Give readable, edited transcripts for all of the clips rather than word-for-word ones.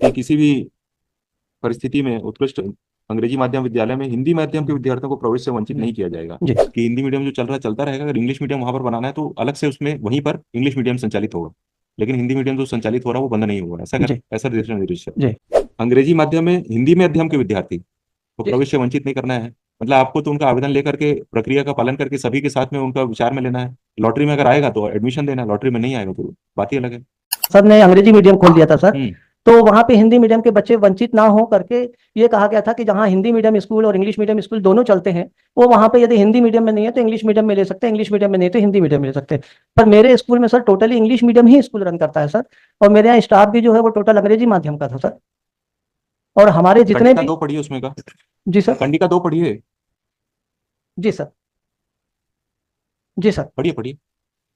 कि किसी भी परिस्थिति में उत्कृष्ट अंग्रेजी माध्यम विद्यालय में हिंदी माध्यम के विद्यार्थियों को प्रवेश से वंचित नहीं किया जाएगा। जी कि हिंदी मीडियम जो चल रहा है चलता रहेगा, अगर इंग्लिश मीडियम वहां पर बनाना है तो अलग से उसमें वहीं पर इंग्लिश मीडियम संचालित होगा, लेकिन हिंदी मीडियम जो संचालित हो रहा है वो बंद नहीं होगा। ऐसा जी ऐसा दिशा निर्देश है। जी अंग्रेजी माध्यम में हिंदी माध्यम के विद्यार्थी को जी प्रवेश से वंचित नहीं करना है। मतलब आपको तो उनका आवेदन लेकर के प्रक्रिया का पालन करके सभी के साथ में उनका विचार में लेना है। लॉटरी में अगर आएगा तो एडमिशन देना है, लॉटरी में नहीं आएगा तो बात ही अलग है। सर ने अंग्रेजी मीडियम खोल दिया था सर। हम्म। तो वहाँ पे हिंदी मीडियम के बच्चे वंचित ना हो करके ये कहा गया था कि जहाँ हिंदी मीडियम स्कूल और इंग्लिश मीडियम स्कूल दोनों चलते हैं, वो वहाँ पे यदि हिंदी मीडियम में नहीं है तो इंग्लिश मीडियम में ले सकते हैं, इंग्लिश मीडियम में नहीं तो हिंदी मीडियम में ले सकते हैं। पर मेरे स्कूल में सर टोटली इंग्लिश मीडियम ही स्कूल रन करता है सर। और मेरे यहाँ स्टाफ भी जो है वो टोटल अंग्रेजी माध्यम का था सर। और हमारे जितने कंडिका भी। दो पढ़िए उसमें का। जी सर। कंडिका दो पढ़िए। जी सर। जी सर। पढ़िए पढ़िए।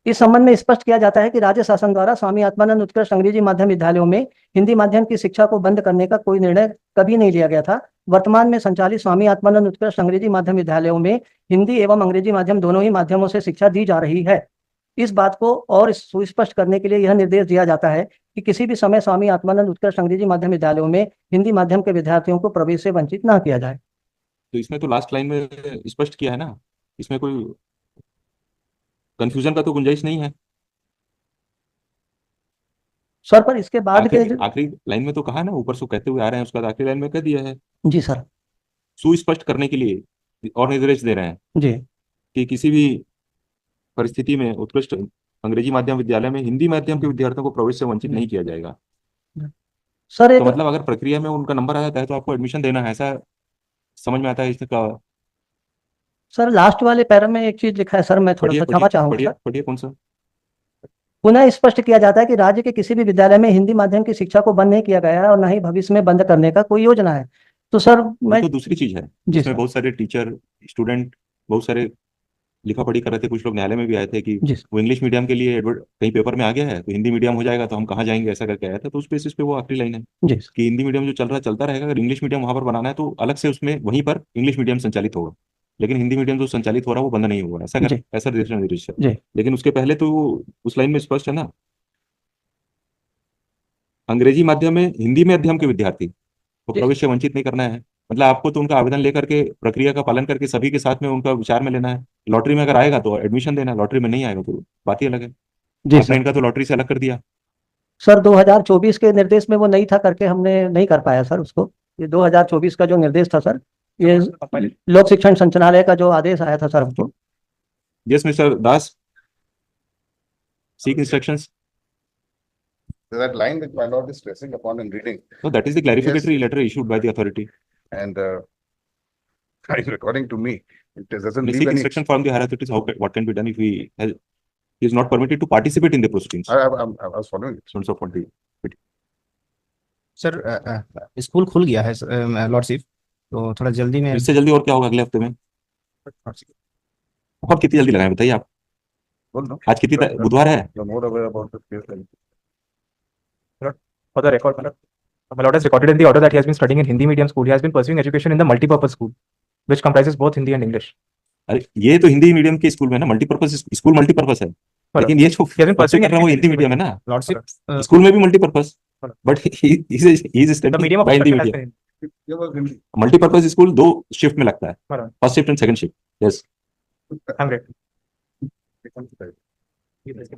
इस संबंध में स्पष्ट किया जाता है कि राज्य शासन द्वारा स्वामी आत्मानंद उत्कृष्ट अंग्रेजी माध्यम विद्यालयों में हिंदी माध्यम की शिक्षा को बंद करने का कोई निर्णय कभी नहीं लिया गया था। वर्तमान में संचालित स्वामी आत्मानंद उत्कृष्ट अंग्रेजी माध्यम विद्यालयों में हिंदी एवं अंग्रेजी माध्यम दोनों ही माध्यमों से शिक्षा दी जा रही है। इस बात को और सुस्पष्ट करने के लिए यह निर्देश दिया जाता है कि किसी भी समय स्वामी आत्मानंद उत्कृष्ट अंग्रेजी माध्यम विद्यालयों में हिंदी माध्यम के विद्यार्थियों को प्रवेश से वंचित न किया जाए। तो इसमें तो लास्ट लाइन में स्पष्ट किया है ना, इसमें कोई कंफ्यूजन का तो गुंजाइश नहीं है। सर पर इसके बाद के। आखिरी आखिरी लाइन में तो कहा ना, ऊपर से कहते हुए आ रहे हैं, उसका आखिरी लाइन में कह दिया है जी सर। सुस्पष्ट करने के लिए और निर्देश दे रहे हैं जी कि किसी भी परिस्थिति में उत्कृष्ट अंग्रेजी माध्यम विद्यालय में हिंदी माध्यम के विद्यार्थियों को प्रवेश से वंचित नहीं किया जाएगा। सर तो एक। मतलब अगर प्रक्रिया में उनका नंबर आ जाता है तो आपको एडमिशन देना है, ऐसा समझ में आता है इसका। सर लास्ट वाले पैरा में एक चीज लिखा है सर, मैं थोड़ा पढ़िए सा पढ़िए क्षमा चाहूंगा पढ़िए सर। पढ़िए कौन सा। पुनः स्पष्ट किया जाता है कि राज्य के किसी भी विद्यालय में हिंदी माध्यम की शिक्षा को बंद नहीं किया गया है और न ही भविष्य में बंद करने का कोई योजना है। तो सर ये मैं। तो दूसरी चीज है जी जिसमें सर। बहुत सारे टीचर स्टूडेंट बहुत सारे लिखा पढ़ी कर रहे थे। कुछ लोग न्यायालय में भी आए थे कि जी सर। वो इंग्लिश मीडियम के लिए कहीं पेपर में आ गया है तो हिंदी मीडियम हो जाएगा तो हम कहाँ जाएंगे, ऐसा करके आया था। तो उस बेसिस पे वो आखिरी लाइन है जी सर। कि हिंदी मीडियम जो चल रहा है चलता रहेगा, अगर इंग्लिश मीडियम वहां पर बनाना है तो अलग से उसमें वहीं पर इंग्लिश मीडियम संचालित होगा, लेकिन हिंदी मीडियम जो संचालित हो रहा है वो बंद नहीं होगा। जी ऐसा दिशा निर्देश है। जी लेकिन उसके पहले तो उस लाइन में स्पष्ट है ना, अंग्रेजी माध्यम में हिंदी माध्यम के विद्यार्थी को जी प्रवेश से वंचित नहीं करना है। मतलब आपको तो उनका आवेदन लेकर के प्रक्रिया का पालन करके सभी के साथ में उनका विचार में लेना है। लॉटरी में अगर आएगा तो एडमिशन देना है, लॉटरी में नहीं आएगा तो बात ही अलग है। जी आपने सर। इनका तो लॉटरी से अलग कर दिया। सर 2024 के निर्देश में वो नहीं था करके हमने नहीं कर पाया सर उसको। ये 2024 का जो निर्देश था सर, ये लोक शिक्षण संचालनालय का जो आदेश आया था सर हमको। Yes mister Das, seek instructions. That line which my lord is stressing upon in reading, No, that is the yes, clarificatory letter issued by the authority. and according to me, it doesn't We leave seek any. instruction from the higher authorities what can be done if he is not permitted to participate in the proceedings. I was following it. Sort of what the sir school खुल गया है lordship, तो थोड़ा जल्दी में। इससे जल्दी और क्या होगा अगले हफ्ते में? और कितनी जल्दी लगाएं बताइए आप। Well, no, आज कितनी बुधवार है? you're more aware about this case than. For the record, my lord has recorded in the order that he has been studying in Hindi medium school. He has been pursuing education in the multipurpose school, which comprises both Hindi and English. अरे ये तो Hindi medium के school में ना, multipurpose school multipurpose है, लेकिन ये जो He has been pursue pursuing कर रहा है वो हिंदी education मीडियम है ना। लॉर्डशिप स्कूल में भी multipurpose, but he is The studying medium of by Hindi instruction has medium. been You were Hindi. Multipurpose school दो शिफ्ट में लगता है, Hindi. First shift and second shift. Yes. I'm great. Becomes right. He is the